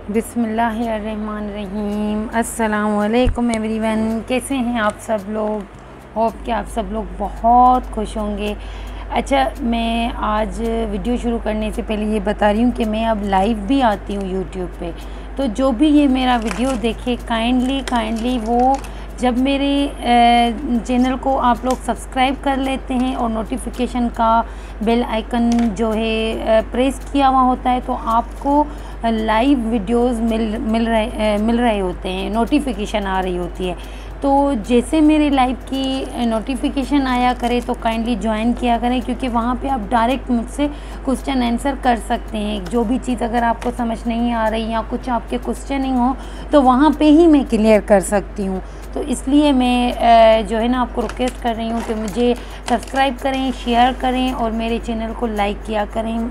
बिस्मिल्लाहिर्रहमानिर्रहीम। अस्सलामुअलैकुम एवरीवन, कैसे हैं आप सब लोग। होप कि आप सब लोग बहुत खुश होंगे। अच्छा, मैं आज वीडियो शुरू करने से पहले ये बता रही हूँ कि मैं अब लाइव भी आती हूँ यूट्यूब पे। तो जो भी ये मेरा वीडियो देखे काइंडली वो जब मेरे चैनल को आप लोग सब्सक्राइब कर लेते हैं और नोटिफिकेशन का बेल आइकन जो है प्रेस किया हुआ होता है, तो आपको लाइव वीडियोस मिल रहे होते हैं, नोटिफिकेशन आ रही होती है। तो जैसे मेरे लाइव की नोटिफिकेशन आया करे तो काइंडली ज्वाइन किया करें, क्योंकि वहाँ पे आप डायरेक्ट मुझसे क्वेश्चन आंसर कर सकते हैं। जो भी चीज़ अगर आपको समझ नहीं आ रही या कुछ आपके क्वेश्चनिंग हो तो वहाँ पे ही मैं क्लियर कर सकती हूँ। तो इसलिए मैं जो है ना आपको रिक्वेस्ट कर रही हूँ कि मुझे सब्सक्राइब करें, शेयर करें और मेरे चैनल को लाइक किया करें,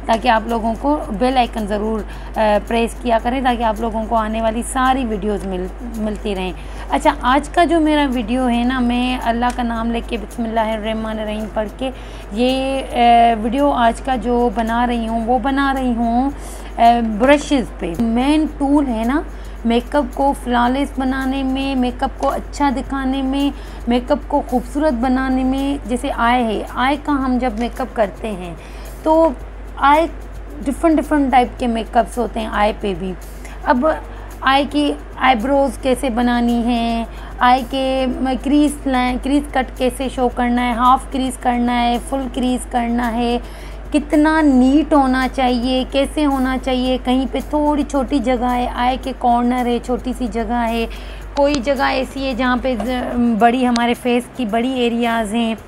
ताकि आप लोगों को बेल आइकन ज़रूर प्रेस किया करें, ताकि आप लोगों को आने वाली सारी वीडियोस मिलती रहें। अच्छा, आज का जो मेरा वीडियो है ना, मैं अल्लाह का नाम लेके बिस्मिल्लाहिर्रहमानिर्रहीम पढ़ के ये वीडियो आज का जो बना रही हूँ वो बना रही हूँ ब्रशेज़ पे। मेन टूल है ना मेकअप को फ्लॉलेस बनाने में, मेकअप को अच्छा दिखाने में, मेकअप को खूबसूरत बनाने में। जैसे आय है, आय का हम जब मेकअप करते हैं तो आय डिफरेंट टाइप के मेकअप्स होते हैं आय पे भी। अब आय की आईब्रोज़ कैसे बनानी है, आय के क्रीज कट कैसे शो करना है, हाफ क्रीज करना है, फुल क्रीज करना है, कितना नीट होना चाहिए, कैसे होना चाहिए। कहीं पे थोड़ी छोटी जगह है, आय के कॉर्नर है, छोटी सी जगह है, कोई जगह ऐसी है जहाँ पे बड़ी हमारे फेस की बड़ी एरियाज़ हैं।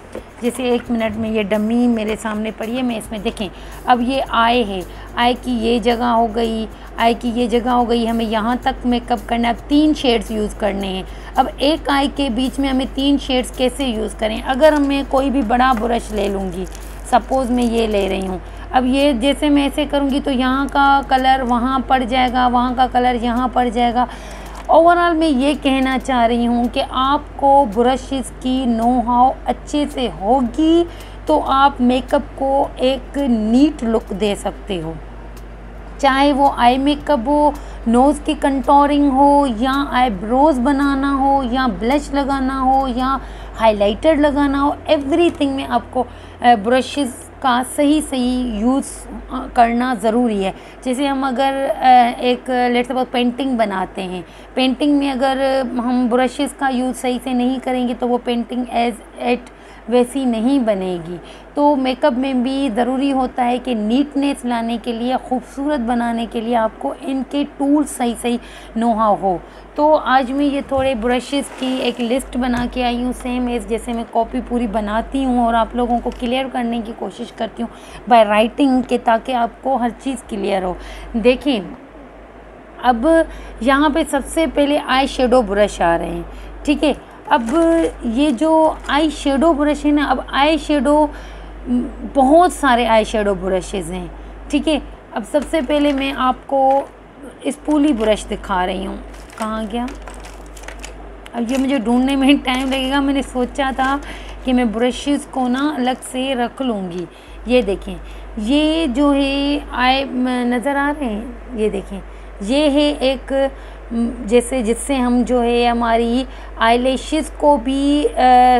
जैसे 1 मिनट में ये डमी मेरे सामने पड़ी है, मैं इसमें देखें, अब ये आय है, आय की ये जगह हो गई, आय की ये जगह हो गई, हमें यहाँ तक मेकअप करना है। अब 3 शेड्स यूज़ करने हैं। अब एक आय के बीच में हमें 3 शेड्स कैसे यूज़ करें। अगर मैं कोई भी बड़ा ब्रश ले लूँगी, सपोज़ मैं ये ले रही हूँ, अब ये जैसे मैं ऐसे करूँगी तो यहाँ का कलर वहाँ पड़ जाएगा, वहाँ का कलर यहाँ पड़ जाएगा। ओवरऑल मैं ये कहना चाह रही हूँ कि आपको ब्रशेस की नो हाउ अच्छे से होगी तो आप मेकअप को एक नीट लुक दे सकते हो। चाहे वो आई मेकअप हो, नोज़ की कंटोरिंग हो, या आईब्रोज़ बनाना हो, या ब्लश लगाना हो, या हाइलाइटर लगाना हो, एवरीथिंग में आपको ब्रशेस का सही यूज़ करना ज़रूरी है। जैसे हम अगर एक लेट्स सपोज पेंटिंग बनाते हैं, पेंटिंग में अगर हम ब्रशेस का यूज़ सही से नहीं करेंगे तो वो पेंटिंग एज इट वैसी नहीं बनेगी। तो मेकअप में भी ज़रूरी होता है कि नीटनेस लाने के लिए, खूबसूरत बनाने के लिए आपको इनके टूल सही नो हाउ हो। तो आज मैं ये थोड़े ब्रशेस की एक लिस्ट बना के आई हूँ, सेम एज जैसे मैं कॉपी पूरी बनाती हूँ और आप लोगों को क्लियर करने की कोशिश करती हूँ बाय राइटिंग के, ताकि आपको हर चीज़ क्लियर हो। देखिए, अब यहाँ पे सबसे पहले आई शेडो ब्रश आ रहे हैं, ठीक है। अब ये जो आई शेडो ब्रश है ना, अब आई शेडो बहुत सारे आई शेडो ब्रशेज़ हैं, ठीक है। अब सबसे पहले मैं आपको स्पूली ब्रश दिखा रही हूँ। कहाँ गया? अब ये मुझे ढूंढने में टाइम लगेगा। मैंने सोचा था कि मैं ब्रशेज़ को ना अलग से रख लूँगी। ये देखें, ये जो है आई नज़र आ रहे हैं, ये देखें, ये है एक जैसे जिससे हम जो है हमारी आईलैशेस को भी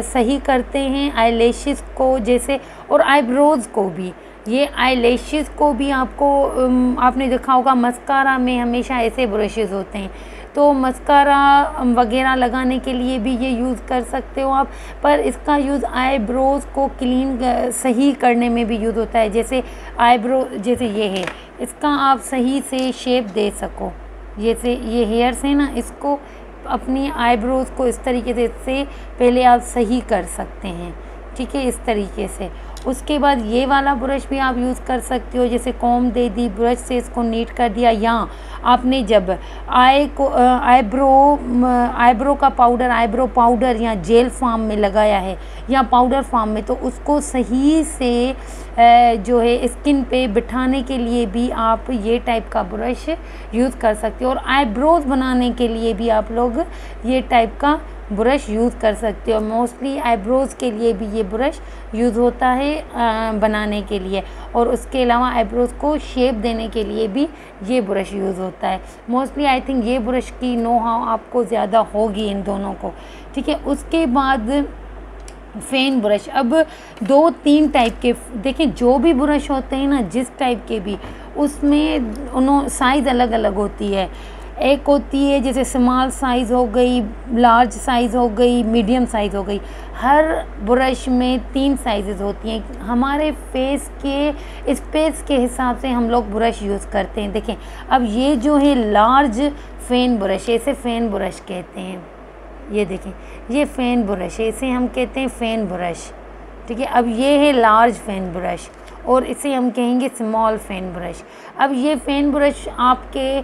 सही करते हैं, आईलैशेस को जैसे, और आईब्रोज़ को भी। ये आईलैशेस को भी आपको आपने देखा होगा मस्कारा में हमेशा ऐसे ब्रशेज़ होते हैं, तो मस्कारा वगैरह लगाने के लिए भी ये यूज़ कर सकते हो आप। पर इसका यूज़ आईब्रोज़ को क्लीन सही करने में भी यूज़ होता है। जैसे आईब्रो जैसे ये है, इसका आप सही से शेप दे सको। जैसे ये हेयर्स है ना, इसको अपनी आईब्रोज़ को इस तरीके से इससे पहले आप सही कर सकते हैं, ठीक है, इस तरीके से। उसके बाद ये वाला ब्रश भी आप यूज़ कर सकते हो, जैसे कॉम्ब दे दी, ब्रश से इसको नीट कर दिया। या आपने जब आईब्रो का पाउडर, आईब्रो पाउडर या जेल फॉर्म में लगाया है या पाउडर फॉर्म में, तो उसको सही से जो है स्किन पे बिठाने के लिए भी आप ये टाइप का ब्रश यूज़ कर सकते हो। और आईब्रोज़ बनाने के लिए भी आप लोग ये टाइप का ब्रश यूज़ कर सकते हो। मोस्टली आईब्रोज़ के लिए भी ये ब्रश यूज़ होता है बनाने के लिए, और उसके अलावा आईब्रोज़ को शेप देने के लिए भी ये ब्रश यूज़ होता है। मोस्टली आई थिंक ये ब्रश की नो हाउ आपको ज़्यादा होगी इन दोनों को, ठीक है। उसके बाद फ़ेन ब्रश, अब 2-3 टाइप के देखें, जो भी ब्रश होते हैं ना, जिस टाइप के भी, उसमें उन्हों साइज़ अलग अलग होती है। एक होती है जैसे स्मॉल साइज़ हो गई, लार्ज साइज़ हो गई, मीडियम साइज़ हो गई। हर ब्रश में 3 साइज़ेस होती हैं। हमारे फेस के स्पेस के हिसाब से हम लोग ब्रश यूज़ करते हैं। देखें, अब ये जो है लार्ज फ़ेन ब्रश, इसे फ़ेन ब्रश कहते हैं। ये देखें, ये फ़ेन ब्रश है, इसे हम कहते हैं फ़ेन ब्रश, ठीक है। अब ये है लार्ज फ़ेन ब्रश, और इसे हम कहेंगे स्मॉल फ़ेन ब्रश। अब ये फ़ेन ब्रश आपके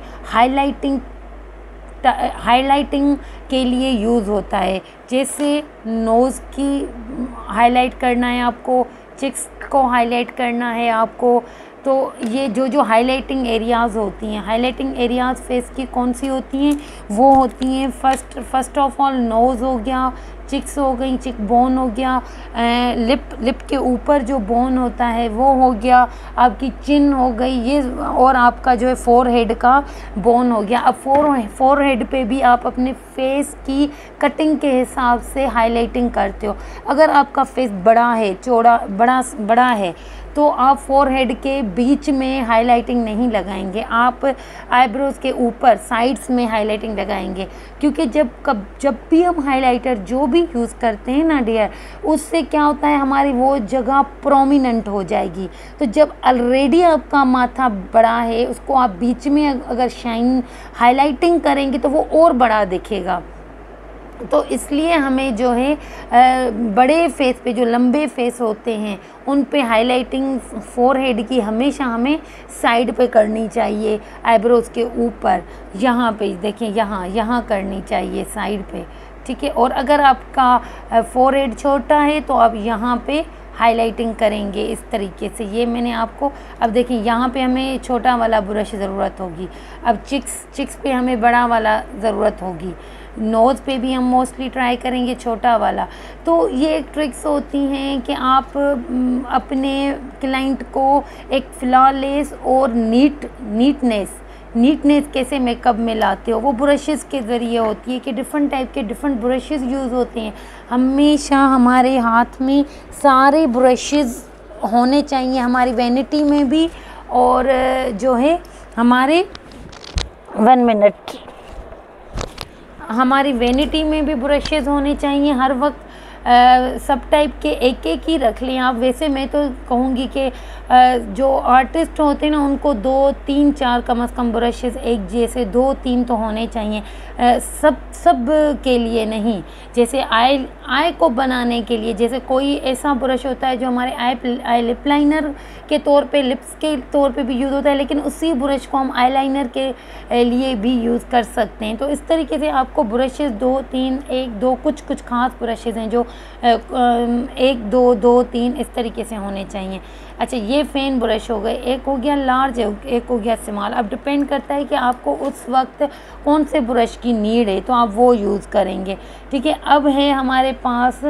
हाइलाइटिंग के लिए यूज़ होता है। जैसे नोज़ की हाईलाइट करना है आपको, चिक्स को हाईलाइट करना है आपको, तो ये जो हाइलाइटिंग एरियाज़ होती हैं, हाइलाइटिंग एरियाज़ फेस की कौन सी होती हैं, वो होती हैं फर्स्ट ऑफ ऑल नोज़ हो गया, चिक्स हो गई, चिक बोन हो गया, लिप के ऊपर जो बोन होता है वो हो गया, आपकी चिन हो गई ये, और आपका जो है फोरहेड का बोन हो गया। अब फोरहेड पे भी आप अपने फेस की कटिंग के हिसाब से हाइलाइटिंग करते हो। अगर आपका फेस बड़ा है, चौड़ा बड़ा है, तो आप फोरहेड के बीच में हाइलाइटिंग नहीं लगाएंगे, आप आईब्रोज़ के ऊपर साइड्स में हाइलाइटिंग लगाएंगे। क्योंकि जब भी हम हाइलाइटर जो भी यूज़ करते हैं ना डियर, उससे क्या होता है, हमारी वो जगह प्रोमिनेंट हो जाएगी। तो जब ऑलरेडी आपका माथा बड़ा है, उसको आप बीच में अगर हाइलाइटिंग करेंगे तो वो और बड़ा दिखेगा। तो इसलिए हमें जो है बड़े फेस पे, जो लंबे फेस होते हैं, उन पे हाइलाइटिंग फोरहेड की हमेशा हमें साइड पे करनी चाहिए, आईब्रोज़ के ऊपर, यहाँ पे देखें, यहाँ करनी चाहिए साइड पे, ठीक है। और अगर आपका फोरहेड छोटा है तो आप यहाँ पे हाइलाइटिंग करेंगे इस तरीके से। ये मैंने आपको, अब देखिए यहाँ पे हमें छोटा वाला ब्रश ज़रूरत होगी, अब चिक्स पे हमें बड़ा वाला ज़रूरत होगी, नोज़ पे भी हम मोस्टली ट्राई करेंगे छोटा वाला। तो ये एक ट्रिक्स होती हैं कि आप अपने क्लाइंट को एक फ्लॉलेस और नीटनेस कैसे मेकअप में लाते हो, वो ब्रशेस के ज़रिए होती है कि डिफरेंट टाइप के डिफरेंट ब्रशेस यूज़ होते हैं। हमेशा हमारे हाथ में सारे ब्रशेस होने चाहिए, हमारी वैनिटी में भी, और जो है हमारे 1 मिनट, हमारी वैनिटी में भी ब्रशेज़ होने चाहिए हर वक्त। सब टाइप के एक ही रख लें आप। वैसे मैं तो कहूँगी कि जो आर्टिस्ट होते हैं ना, उनको 2, 3, 4 कम से कम ब्रशेज़ एक जैसे 2-3 तो होने चाहिए, सब के लिए नहीं। जैसे आई को बनाने के लिए, जैसे कोई ऐसा ब्रश होता है जो हमारे आई लिप लाइनर के तौर पे, लिप्स के तौर पे भी यूज़ होता है, लेकिन उसी ब्रश को हम आई लाइनर के लिए भी यूज़ कर सकते हैं। तो इस तरीके से आपको ब्रशेज़ 2-3, 1-2, कुछ खास ब्रशेज़ हैं जो 1-2-2-3 इस तरीके से होने चाहिए। अच्छा, ये फ़ेन ब्रश हो गए, एक हो गया लार्ज, एक हो गया स्मॉल। अब डिपेंड करता है कि आपको उस वक्त कौन से ब्रश की नीड है, तो आप वो यूज़ करेंगे, ठीक है। अब है हमारे पास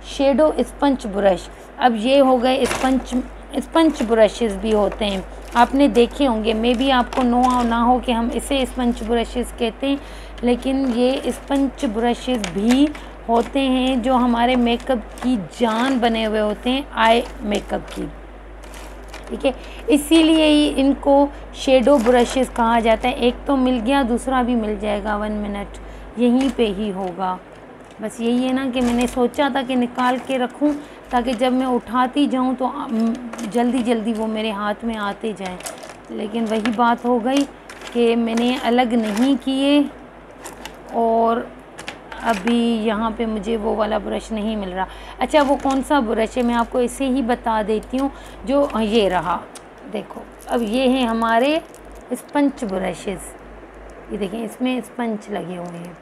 शेडो स्पंज ब्रश। अब ये हो गए स्पंज ब्रशेज़ भी होते हैं, आपने देखे होंगे, मे बी आपको ना हो कि हम इसे स्पंज ब्रशेज़ कहते हैं, लेकिन ये स्पंज ब्रशेज़ भी होते हैं जो हमारे मेकअप की जान बने हुए होते हैं, आई मेकअप की, ठीक है। इसीलिए ही इनको शेडो ब्रशेस कहा जाता है। एक तो मिल गया, दूसरा भी मिल जाएगा 1 मिनट, यहीं पे ही होगा। बस यही है ना कि मैंने सोचा था कि निकाल के रखूं ताकि जब मैं उठाती जाऊं तो जल्दी वो मेरे हाथ में आते जाएं, लेकिन वही बात हो गई कि मैंने अलग नहीं किए, और अभी यहाँ पे मुझे वो वाला ब्रश नहीं मिल रहा। अच्छा, वो कौन सा ब्रश है मैं आपको इसे ही बता देती हूँ, जो ये रहा, देखो। अब ये हैं हमारे स्पंज ब्रशेस, ये देखें, इसमें स्पंज लगे हुए हैं,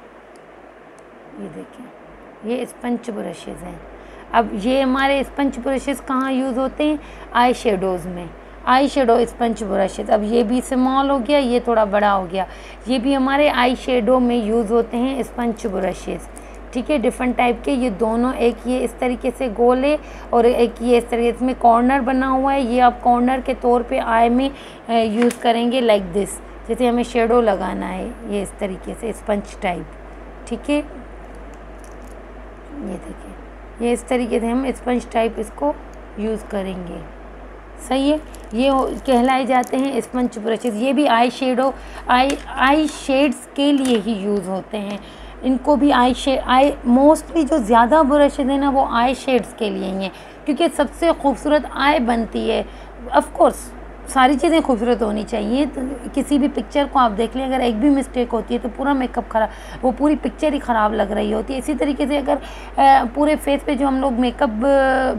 ये देखें, ये स्पंज ब्रशेस हैं। अब ये हमारे स्पंज ब्रशेस कहाँ यूज़ होते हैं, आई शेडोज़ में, आई शेडो स्पंज ब्रशेज़। अब ये भी स्मॉल हो गया, ये थोड़ा बड़ा हो गया, ये भी हमारे आई शेडो में यूज़ होते हैं स्पंज ब्रशेज़, ठीक है, डिफरेंट टाइप के ये दोनों, एक ये इस तरीके से गोल है और एक ये इस तरीके, इसमें कॉर्नर बना हुआ है। ये आप कॉर्नर के तौर पे आई में यूज़ करेंगे लाइक दिस, जैसे हमें शेडो लगाना है ये इस तरीके से स्पंज टाइप। ठीक है, ये देखिए, ये इस तरीके से हम स्पंज टाइप इसको यूज़ करेंगे। सही है, ये कहलाए जाते हैं स्पंज ब्रशेज़। ये भी आई शेड्स के लिए ही यूज़ होते हैं। इनको भी आई मोस्टली जो ज़्यादा ब्रशेज़ हैं ना वो आई शेड्स के लिए ही हैं, क्योंकि सबसे खूबसूरत आई बनती है। ऑफ कोर्स सारी चीज़ें खूबसूरत होनी चाहिए, तो किसी भी पिक्चर को आप देख लें, अगर एक भी मिस्टेक होती है तो पूरा मेकअप खराब, वो पूरी पिक्चर ही ख़राब लग रही होती है। इसी तरीके से अगर पूरे फेस पे जो हम लोग मेकअप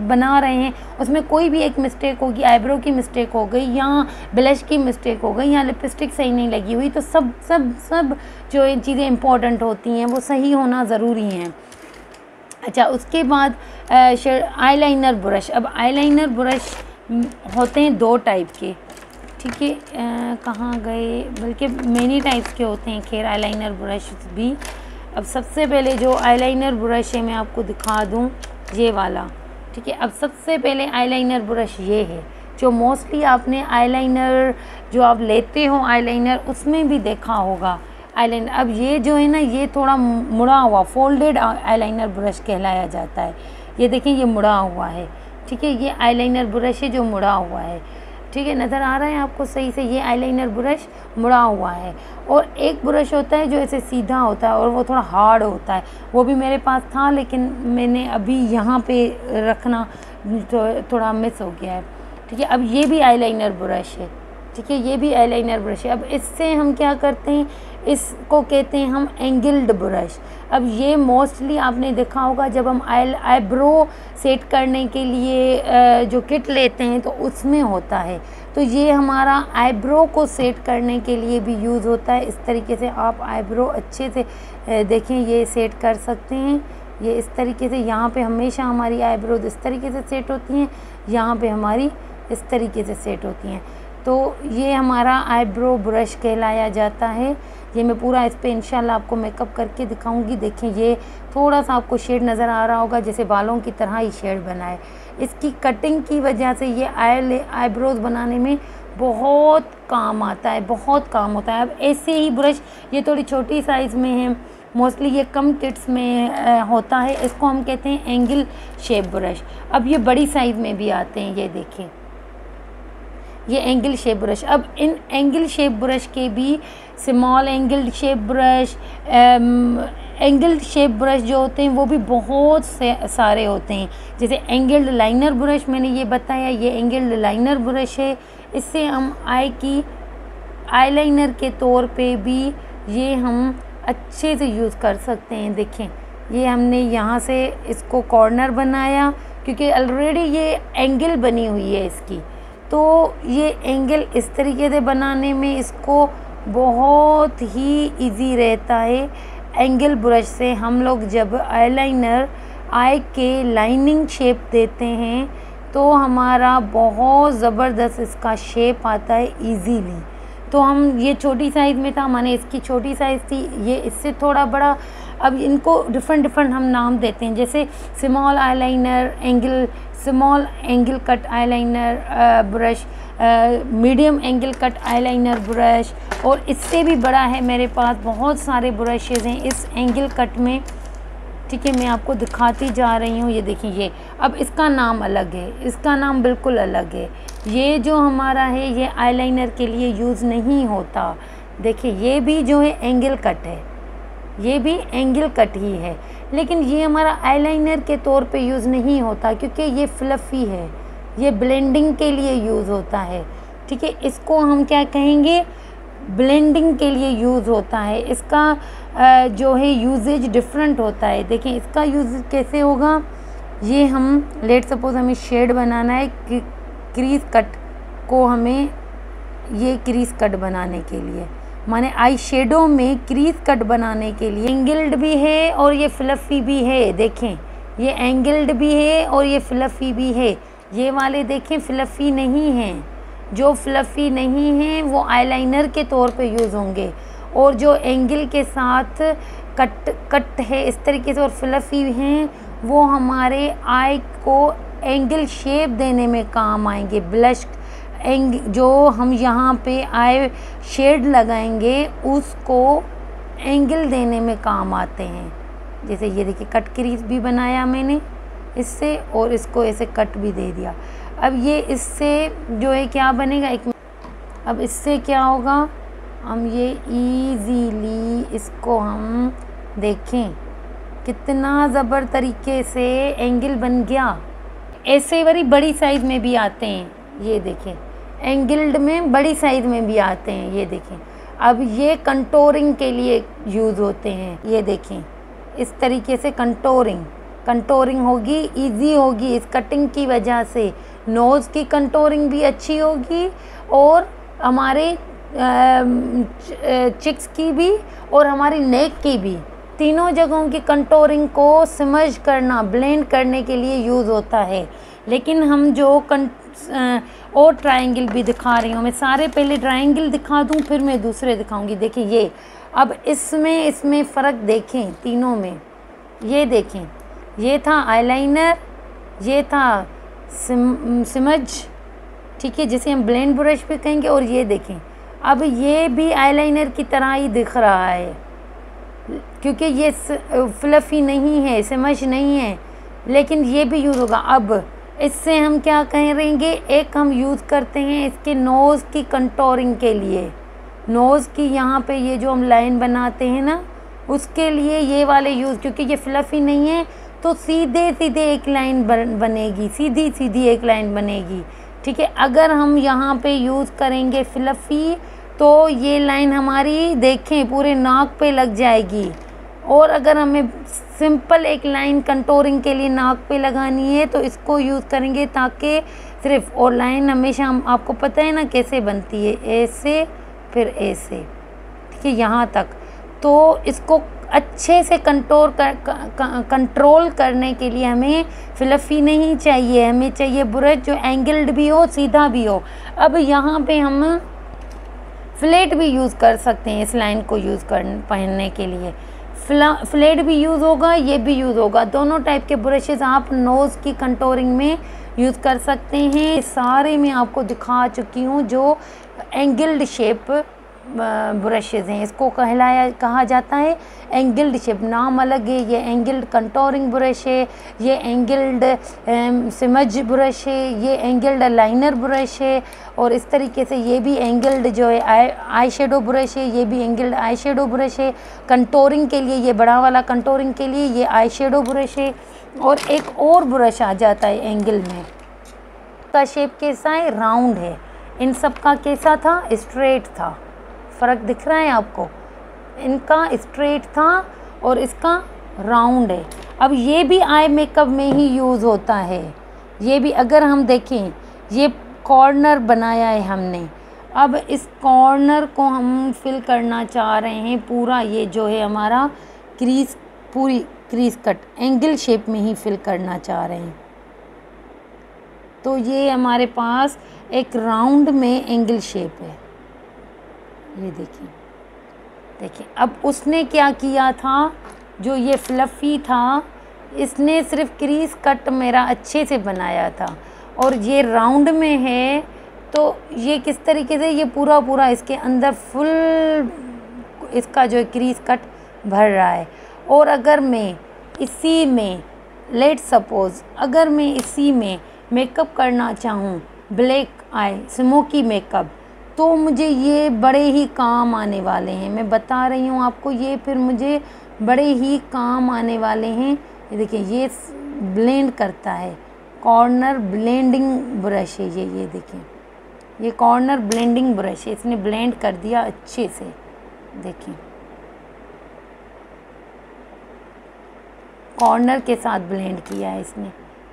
बना रहे हैं उसमें कोई भी एक मिस्टेक होगी, आईब्रो की मिस्टेक हो गई या ब्लश की मिस्टेक हो गई या लिपस्टिक सही नहीं लगी हुई, तो सब जो चीज़ें इंपॉर्टेंट होती हैं वो सही होना ज़रूरी हैं। अच्छा, उसके बाद आईलाइनर ब्रश। अब आईलाइनर ब्रश होते हैं दो टाइप के। ठीक है, कहाँ गए, बल्कि मेनी टाइप्स के होते हैं खैर आईलाइनर ब्रश भी। अब सबसे पहले जो आईलाइनर ब्रश है मैं आपको दिखा दूँ, ये वाला। ठीक है, अब सबसे पहले आईलाइनर ब्रश ये है जो मोस्टली आपने आईलाइनर जो आप लेते हो आईलाइनर उसमें भी देखा होगा आईलाइनर। अब ये जो है ना ये थोड़ा मुड़ा हुआ फोल्डेड आईलाइनर ब्रश कहलाया जाता है। ये देखिए, ये मुड़ा हुआ है। ठीक है, ये आईलाइनर ब्रश है जो मुड़ा हुआ है। ठीक है, नज़र आ रहा है आपको सही से, ये आईलाइनर ब्रश मुड़ा हुआ है। और एक ब्रश होता है जो ऐसे सीधा होता है और वो थोड़ा हार्ड होता है, वो भी मेरे पास था लेकिन मैंने अभी यहाँ पे रखना तो थोड़ा मिस हो गया है। ठीक है, अब ये भी आईलाइनर ब्रश है। ठीक है, ये भी आईलाइनर ब्रश है। अब इससे हम क्या करते हैं, इसको कहते हैं हम एंगल्ड ब्रश। अब ये मोस्टली आपने देखा होगा जब हम आईब्रो सेट करने के लिए जो किट लेते हैं तो उसमें होता है। तो ये हमारा आईब्रो को सेट करने के लिए भी यूज़ होता है। इस तरीके से आप आईब्रो अच्छे से देखें, ये सेट कर सकते हैं। ये इस तरीके से, यहाँ पे हमेशा हमारी आईब्रो इस तरीके से सेट होती हैं, यहाँ पे हमारी इस तरीके से सेट होती हैं। तो ये हमारा आईब्रो ब्रश कहलाया जाता है। ये मैं पूरा इस पे इंशाल्लाह आपको मेकअप करके दिखाऊंगी। देखें, ये थोड़ा सा आपको शेड नज़र आ रहा होगा, जैसे बालों की तरह ही शेड बना है। इसकी कटिंग की वजह से ये आईब्रोज बनाने में बहुत काम आता है, बहुत काम होता है। अब ऐसे ही ब्रश ये थोड़ी छोटी साइज़ में है, मोस्टली ये कम किट्स में होता है। इसको हम कहते हैं एंगल शेप ब्रश। अब ये बड़ी साइज़ में भी आते हैं, ये देखें, ये एंगल शेप ब्रश। अब इन एंगल शेप ब्रश के भी small angle shape brush, angle shape brush जो होते हैं वो भी बहुत सारे होते हैं। जैसे एंगल्ड लाइनर ब्रश मैंने ये बताया, ये एंगल्ड लाइनर ब्रश है। इससे हम आईलाइनर के तौर पे भी ये हम अच्छे से यूज़ कर सकते हैं। देखें, ये हमने यहाँ से इसको कॉर्नर बनाया क्योंकि ऑलरेडी ये एंगल बनी हुई है इसकी, तो ये एंगल इस तरीके से बनाने में इसको बहुत ही इजी रहता है। एंगल ब्रश से हम लोग जब आईलाइनर आई के लाइनिंग शेप देते हैं तो हमारा बहुत ज़बरदस्त इसका शेप आता है इजीली। तो हम ये छोटी साइज़ में था, माने इसकी छोटी साइज़ थी, ये इससे थोड़ा बड़ा। अब इनको डिफरेंट हम नाम देते हैं, जैसे small eyeliner angle, small angle cut eyeliner brush, medium angle cut eyeliner brush, और इससे भी बड़ा है मेरे पास बहुत सारे ब्रशेज़ हैं इस एंगल कट में। ठीक है, मैं आपको दिखाती जा रही हूँ। ये देखिए, ये अब इसका नाम अलग है, इसका नाम बिल्कुल अलग है। ये जो हमारा है ये आईलाइनर के लिए यूज़ नहीं होता। देखिए, ये भी जो है एंगल कट है, ये भी एंगल कट ही है, लेकिन ये हमारा आईलाइनर के तौर पे यूज़ नहीं होता क्योंकि ये फ्लफ़ी है, ये ब्लेंडिंग के लिए यूज़ होता है। ठीक है, इसको हम क्या कहेंगे, ब्लेंडिंग के लिए यूज़ होता है। इसका जो है यूजेज डिफरेंट होता है। देखें, इसका यूज कैसे होगा, ये हम लेट सपोज हमें शेड बनाना है, क्रीज कट को हमें, ये क्रीज कट बनाने के लिए, माने आई शेडो में क्रीज कट बनाने के लिए एंगल्ड भी है और ये फ्लफ़ी भी है। देखें, ये एंगल्ड भी है और ये फ्लफ़ी भी है। ये वाले देखें फ्लफ़ी नहीं हैं, जो फ्लफ़ी नहीं हैं वो आईलाइनर के तौर पे यूज़ होंगे, और जो एंगल के साथ कट है इस तरीके से और फ्लफ़ी हैं, वो हमारे आई को एंगल शेप देने में काम आएंगे। ब्लश जो हम यहाँ पे आई शेड लगाएंगे उसको एंगल देने में काम आते हैं। जैसे ये देखिए कट क्रीज भी बनाया मैंने इससे, और इसको ऐसे कट भी दे दिया। अब ये इससे जो है क्या बनेगा, अब इससे क्या होगा, हम ये इजीली इसको हम देखें कितना ज़बर तरीके से एंगल बन गया। ऐसे वाली बड़ी साइज़ में भी आते हैं, ये देखें एंगल्ड में बड़ी साइज़ में भी आते हैं, ये देखें। अब ये कंटोरिंग के लिए यूज़ होते हैं, ये देखें इस तरीके से कंटोरिंग होगी, इजी होगी इस कटिंग की वजह से। नोज़ की कंटोरिंग भी अच्छी होगी और हमारे चिक्स की भी और हमारी नेक की भी, तीनों जगहों की कंटोरिंग को समझ करना, ब्लेंड करने के लिए यूज़ होता है। लेकिन हम जो और ट्रायंगल भी दिखा रही हूँ मैं, सारे पहले ट्रायंगल दिखा दूँ फिर मैं दूसरे दिखाऊंगी। देखिए ये अब इसमें फ़र्क देखें तीनों में, ये देखें ये था आईलाइनर, ये था सिमज, ठीक है, जिसे हम ब्लेंड ब्रश भी कहेंगे। और ये देखें अब ये भी आईलाइनर की तरह ही दिख रहा है क्योंकि ये फ्लफ़ी नहीं है, सिमज नहीं है, लेकिन ये भी यूज़ होगा। अब इससे हम क्या करेंगे, एक हम यूज़ करते हैं इसके नोज़ की कंटोरिंग के लिए। नोज़ की यहाँ पे ये जो हम लाइन बनाते हैं ना, उसके लिए ये वाले यूज़, क्योंकि ये फ्लफ़ी नहीं है तो सीधे एक लाइन बनेगी, सीधी एक लाइन बनेगी, ठीक है। अगर हम यहाँ पे यूज़ करेंगे फ्लफ़ी तो ये लाइन हमारी देखें पूरे नाक पे लग जाएगी। और अगर हमें सिंपल एक लाइन कंटोरिंग के लिए नाक पे लगानी है तो इसको यूज़ करेंगे, ताकि सिर्फ, और लाइन हमेशा हम आपको पता है ना कैसे बनती है, ऐसे फिर ऐसे, ठीक है, यहाँ तक। तो इसको अच्छे से कंट्रोल करने के लिए हमें फ्लफ़ी नहीं चाहिए, हमें चाहिए ब्रश जो एंगल्ड भी हो, सीधा भी हो। अब यहाँ पे हम फ्लैट भी यूज़ कर सकते हैं इस लाइन को पहनने के लिए। फ्लैट भी यूज़ होगा, ये भी यूज़ होगा, दोनों टाइप के ब्रशेस आप नोज़ की कंटोरिंग में यूज़ कर सकते हैं। सारे मैं आपको दिखा चुकी हूँ जो एंगल्ड शेप ब्रशेज़ हैं, इसको कहा जाता है एंगल्ड शेप। नाम अलग है, ये एंगल्ड कंटोरिंग ब्रश है, ये एंगल्ड सिमज ब्रश है, ये एंगल्ड लाइनर ब्रश है, और इस तरीके से ये भी एंगल्ड जो है आई शेडो ब्रश है, ये भी एंगल्ड आई शेडो ब्रश है। कंटोरिंग के लिए ये बड़ा वाला कंटोरिंग के लिए ये आई शेडो ब्रश है। और एक और ब्रश आ जाता है एंगल में, का शेप कैसा है, राउंड है। इन सब का कैसा था, स्ट्रेट था। फ़र्क दिख रहा है आपको, इनका स्ट्रेट था और इसका राउंड है। अब ये भी आई मेकअप में ही यूज़ होता है, ये भी अगर हम देखें, ये कॉर्नर बनाया है हमने, अब इस कॉर्नर को हम फिल करना चाह रहे हैं पूरा, ये जो है हमारा क्रीज, पूरी क्रीज कट एंगल शेप में ही फिल करना चाह रहे हैं। तो ये हमारे पास एक राउंड में एंगल शेप है, ये देखिए। अब उसने क्या किया था, जो ये फ्लफ़ी था, इसने सिर्फ क्रीज कट मेरा अच्छे से बनाया था, और ये राउंड में है तो ये किस तरीके से, ये पूरा इसके अंदर फुल इसका जो है क्रीज कट भर रहा है। और अगर मैं इसी में, लेट सपोज़ अगर मैं इसी में मेकअप करना चाहूँ, ब्लैक आई स्मोकी मेकअप, तो मुझे ये बड़े ही काम आने वाले हैं, मैं बता रही हूँ आपको, ये फिर मुझे बड़े ही काम आने वाले हैं। ये देखिए ये ब्लेंड करता है, कॉर्नर ब्लेंडिंग ब्रश है ये देखिए, ये कॉर्नर ब्लेंडिंग ब्रश है, इसने ब्लेंड कर दिया अच्छे से, देखिए कॉर्नर के साथ ब्लेंड किया है इसने,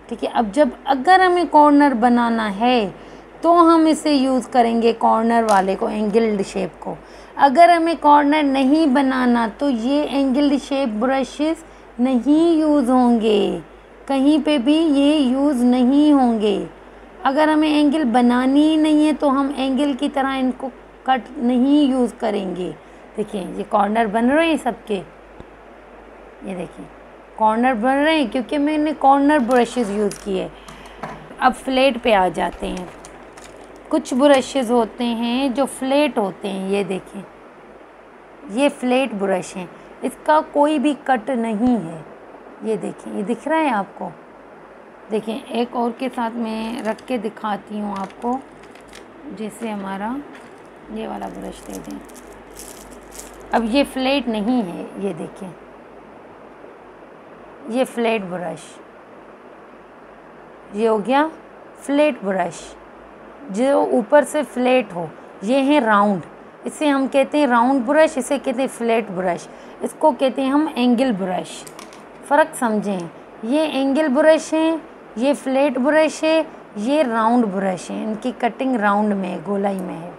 ठीक है। अब जब अगर हमें कॉर्नर बनाना है तो हम इसे यूज़ करेंगे, कॉर्नर वाले को, एंगल्ड शेप को। अगर हमें कॉर्नर नहीं बनाना तो ये एंगल्ड शेप ब्रशेस नहीं यूज़ होंगे, कहीं पे भी ये यूज़ नहीं होंगे। अगर हमें एंगल बनानी ही नहीं है तो हम एंगल की तरह इनको कट नहीं यूज़ करेंगे। देखिए ये कॉर्नर बन रहे हैं सबके, ये देखिए कॉर्नर बन रहे हैं क्योंकि मैंने कॉर्नर ब्रशेज़ यूज़ किए। अब फ्लैट पे आ जाते हैं। कुछ ब्रशेज़ होते हैं जो फ्लैट होते हैं, ये देखें ये फ्लैट ब्रश हैं, इसका कोई भी कट नहीं है। ये देखें, ये दिख रहा है आपको। देखें एक और के साथ मैं रख के दिखाती हूँ आपको। जैसे हमारा ये वाला ब्रश दे दें। अब ये फ्लैट नहीं है, ये देखें ये फ्लैट ब्रश, ये हो गया फ्लैट ब्रश जो ऊपर से फ्लैट हो। ये है राउंड, इसे हम कहते हैं राउंड ब्रश, इसे कहते हैं फ्लैट ब्रश, इसको कहते हैं हम एंगल ब्रश। फ़र्क समझें, ये एंगल ब्रश है, ये फ्लैट ब्रश है, ये राउंड ब्रश है। इनकी कटिंग राउंड में है, गोलाई में है,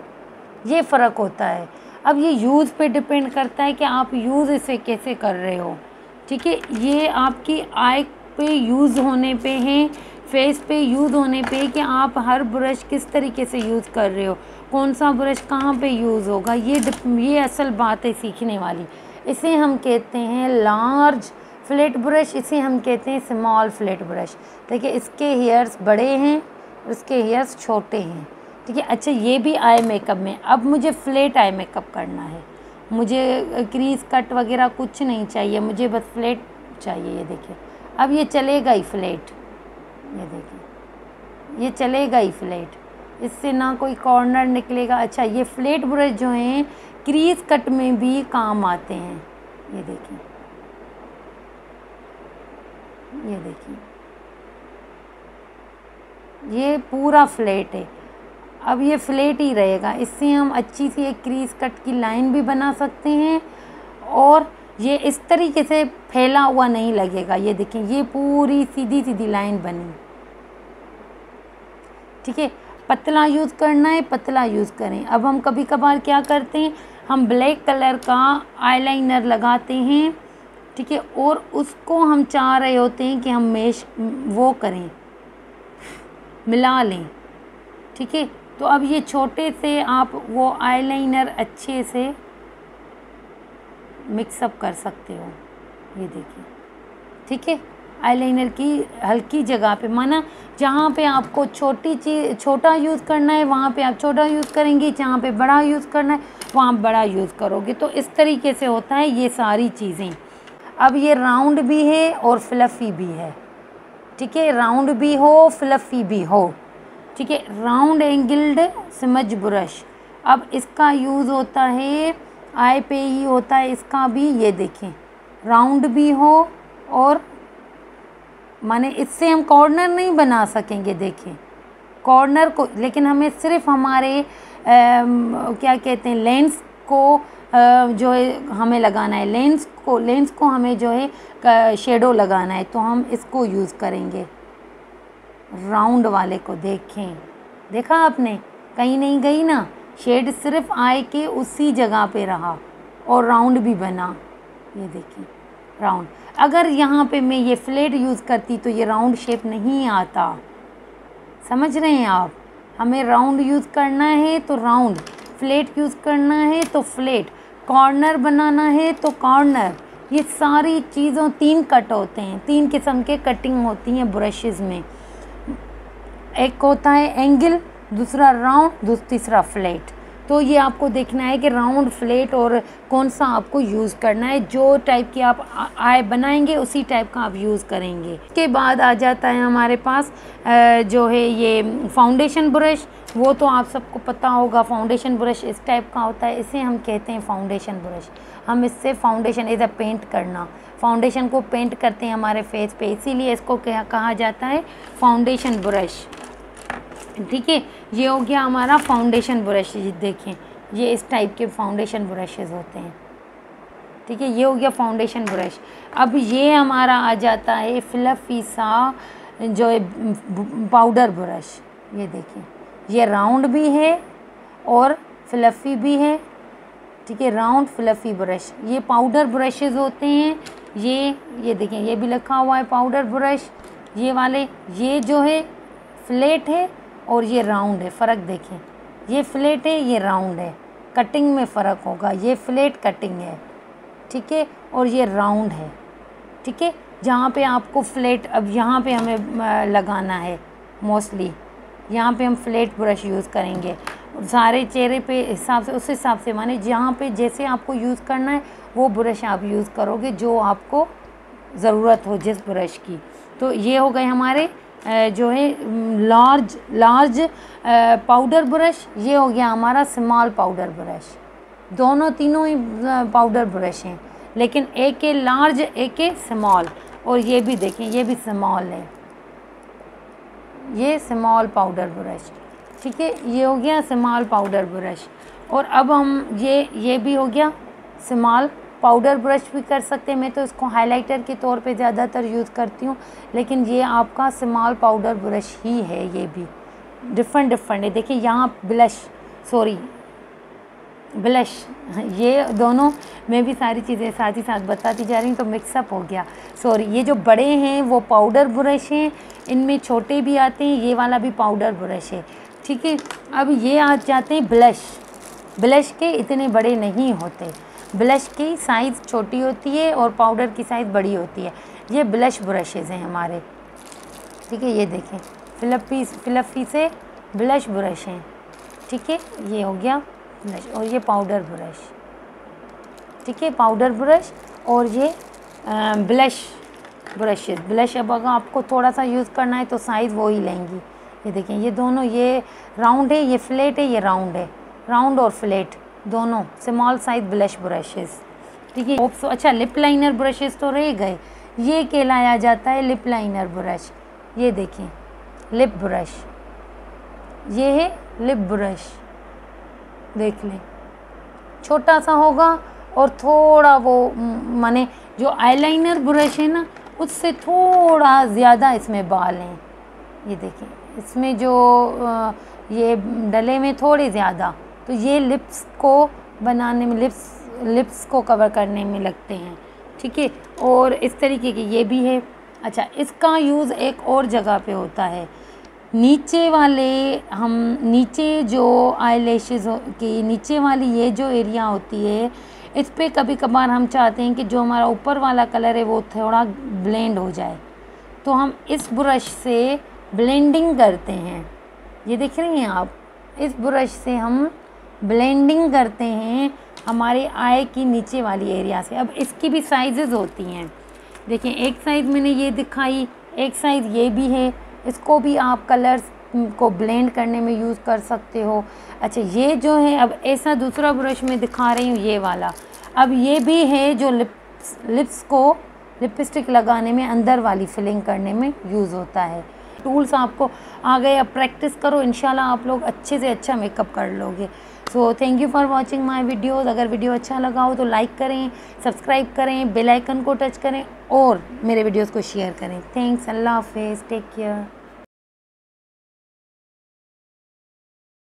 ये फ़र्क होता है। अब ये यूज़ पे डिपेंड करता है कि आप यूज़ इसे कैसे कर रहे हो। ठीक है, ये आपकी आई पे यूज़ होने पे है, फेस पे यूज़ होने पे कि आप हर ब्रश किस तरीके से यूज़ कर रहे हो, कौन सा ब्रश कहाँ पे यूज़ होगा, ये असल बात है सीखने वाली। इसे हम कहते हैं लार्ज फ्लैट ब्रश, इसे हम कहते हैं स्मॉल फ्लैट ब्रश। देखिए इसके हेयर्स बड़े हैं, इसके हेयर्स छोटे हैं। ठीक है, अच्छा ये भी आई मेकअप में। अब मुझे फ्लैट आई मेकअप करना है, मुझे क्रीज कट वगैरह कुछ नहीं चाहिए, मुझे बस फ्लैट चाहिए। ये देखिए अब ये चलेगा ही फ्लैट, ये देखिए ये चलेगा ही फ्लैट, इससे ना कोई कॉर्नर निकलेगा। अच्छा ये फ्लैट ब्रश जो हैं क्रीज कट में भी काम आते हैं। ये देखिए, ये देखिए ये पूरा फ्लैट है। अब ये फ्लैट ही रहेगा, इससे हम अच्छी सी एक क्रीज कट की लाइन भी बना सकते हैं और ये इस तरीके से फैला हुआ नहीं लगेगा। ये देखें ये पूरी सीधी सीधी लाइन बनी। ठीक है, पतला यूज़ करना है पतला यूज़ करें। अब हम कभी कभार क्या करते हैं, हम ब्लैक कलर का आईलाइनर लगाते हैं। ठीक है, और उसको हम चाह रहे होते हैं कि हम मेश वो करें, मिला लें। ठीक है, तो अब ये छोटे से आप वो आईलाइनर अच्छे से मिक्सअप कर सकते हो। ये देखिए, ठीक है, आईलाइनर की हल्की जगह पे, माना जहाँ पे आपको छोटा यूज़ करना है वहाँ पे आप छोटा यूज़ करेंगे, जहाँ पे बड़ा यूज़ करना है वहाँ बड़ा यूज़ करोगे। तो इस तरीके से होता है ये सारी चीज़ें। अब ये राउंड भी है और फ्लफ़ी भी है। ठीक है, राउंड भी हो फ्लफ़ी भी हो। ठीक है, राउंड एंगल्ड स्मज ब्रश, अब इसका यूज़ होता है आई पे ही होता है इसका भी। ये देखें राउंड भी हो और माने इससे हम कॉर्नर नहीं बना सकेंगे। देखें कॉर्नर को, लेकिन हमें सिर्फ हमारे क्या कहते हैं लेंस को जो है हमें लगाना है, लेंस को हमें जो है शेडो लगाना है, तो हम इसको यूज़ करेंगे राउंड वाले को। देखें, देखा आपने, कहीं नहीं गई ना, शेड सिर्फ आई के उसी जगह पे रहा और राउंड भी बना। ये देखिए राउंड, अगर यहाँ पे मैं ये फ्लैट यूज़ करती तो ये राउंड शेप नहीं आता। समझ रहे हैं आप, हमें राउंड यूज़ करना है तो राउंड, फ्लैट यूज़ करना है तो फ्लैट, कॉर्नर बनाना है तो कॉर्नर। ये सारी चीज़ों 3 कट होते हैं, 3 किस्म के कटिंग होती हैं ब्रशेज़ में। एक होता है एंगल, दूसरा राउंड, तीसरा फ्लैट। तो ये आपको देखना है कि राउंड, फ्लैट और कौन सा आपको यूज़ करना है। जो टाइप की आप आई बनाएंगे उसी टाइप का आप यूज़ करेंगे। इसके बाद आ जाता है हमारे पास जो है ये फाउंडेशन ब्रश। वो तो आप सबको पता होगा, फाउंडेशन ब्रश इस टाइप का होता है, इसे हम कहते हैं फाउंडेशन ब्रश। हम इससे फाउंडेशन इधर पेंट करना, फाउंडेशन को पेंट करते हैं हमारे फेस पे, इसीलिए इसको कहा जाता है फाउंडेशन ब्रश। ठीक है, ये हो गया हमारा फाउंडेशन ब्रश। देखें ये इस टाइप के फाउंडेशन ब्रशेज़ होते हैं। ठीक है, ये हो गया फाउंडेशन ब्रश। अब ये हमारा आ जाता है फ्लफ़ी सा जो है पाउडर ब्रश। ये देखें ये राउंड भी है और फ्लफ़ी भी है। ठीक है, राउंड फ्लफ़ी ब्रश, ये पाउडर ब्रशेज़ होते हैं। ये देखें ये भी लिखा हुआ है पाउडर ब्रश। ये वाले, ये जो है फ्लैट है और ये राउंड है। फ़र्क देखें, ये फ्लैट है ये राउंड है, कटिंग में फ़र्क होगा। ये फ्लैट कटिंग है, ठीक है, और ये राउंड है। ठीक है। जहाँ पे आपको फ्लैट, अब यहाँ पे हमें लगाना है मोस्टली, यहाँ पे हम फ्लैट ब्रश यूज़ करेंगे सारे चेहरे पे हिसाब से, उस हिसाब से माने जहाँ पे जैसे आपको यूज़ करना है वो ब्रश आप यूज़ करोगे जो आपको ज़रूरत हो जिस ब्रश की। तो ये हो गए हमारे जो है लार्ज पाउडर ब्रश, ये हो गया हमारा स्मॉल पाउडर ब्रश। दोनों तीनों ही पाउडर ब्रश हैं, लेकिन एक है लार्ज एक है स्मॉल, और ये भी देखें ये भी स्मॉल है, ये स्मॉल पाउडर ब्रश, ठीक है। ये हो गया स्मॉल पाउडर ब्रश। और अब हम ये भी हो गया स्मॉल पाउडर ब्रश भी कर सकते हैं। मैं तो इसको हाइलाइटर के तौर पे ज़्यादातर यूज़ करती हूँ, लेकिन ये आपका स्मॉल पाउडर ब्रश ही है। ये भी डिफरेंट है। देखिए यहाँ ब्लश, ये दोनों मैं भी सारी चीज़ें साथ ही साथ बताती जा रही हूँ तो मिक्सअप हो गया, सॉरी। ये जो बड़े हैं वो पाउडर ब्रश हैं, इनमें छोटे भी आते हैं, ये वाला भी पाउडर ब्रश है, ठीक है। अब ये आ जाते हैं ब्लश के इतने बड़े नहीं होते, ब्लश की साइज़ छोटी होती है और पाउडर की साइज़ बड़ी होती है। ये ब्लश ब्रशेज़ हैं हमारे, ठीक है। ये देखें फ्लफ़ी से ब्लश ब्रश हैं, ठीक है। ये हो गया ब्लश, और ये पाउडर ब्रश, ठीक है, पाउडर ब्रश। और ये ब्लश अब अगर आपको थोड़ा सा यूज़ करना है तो साइज़ वो ही लेंगी। ये देखें ये दोनों, ये राउंड है, ये फ्लैट है, ये राउंड है, राउंड और फ्लैट दोनों स्मॉल साइज ब्लश ब्रशेस, ठीक है। अच्छा, लिप लाइनर ब्रशेस तो रह गए, ये कहलाया जाता है लिप लाइनर ब्रश। ये देखें लिप ब्रश, ये है लिप ब्रश, देख लें छोटा सा होगा और थोड़ा वो माने जो आईलाइनर ब्रश है ना उससे थोड़ा ज़्यादा इसमें बाल हैं। ये देखें इसमें जो ये डले में थोड़े ज़्यादा, तो ये लिप्स को बनाने में, लिप्स को कवर करने में लगते हैं, ठीक है। और इस तरीके की ये भी है। अच्छा, इसका यूज़ एक और जगह पे होता है, नीचे वाले हम नीचे जो आईलैशेज़ की नीचे वाली ये जो एरिया होती है इस पे कभी कभार हम चाहते हैं कि जो हमारा ऊपर वाला कलर है वो थोड़ा ब्लेंड हो जाए, तो हम इस ब्रश से ब्लेंडिंग करते हैं। ये देख रहे हैं आप, इस ब्रश से हम ब्लेंडिंग करते हैं हमारे आई की नीचे वाली एरिया से। अब इसकी भी साइज़ेज़ होती हैं, देखें एक साइज़ मैंने ये दिखाई, एक साइज़ ये भी है, इसको भी आप कलर्स को ब्लेंड करने में यूज़ कर सकते हो। अच्छा, ये जो है अब ऐसा दूसरा ब्रश मैं दिखा रही हूँ ये वाला, अब ये भी है जो लिप्स को लिपस्टिक लगाने में अंदर वाली फिलिंग करने में यूज़ होता है। टूल्स आपको आ गए, अब प्रैक्टिस करो, इंशाल्लाह आप लोग अच्छे से अच्छा मेकअप कर लोगे। So thank you for watching my videos. अगर वीडियो अच्छा लगा हो तो लाइक करें, सब्सक्राइब करें, बेल आइकन को टच करें और मेरे वीडियोज़ को शेयर करें। थैंक्स, अल्लाह हाफिज़, टेक केयर।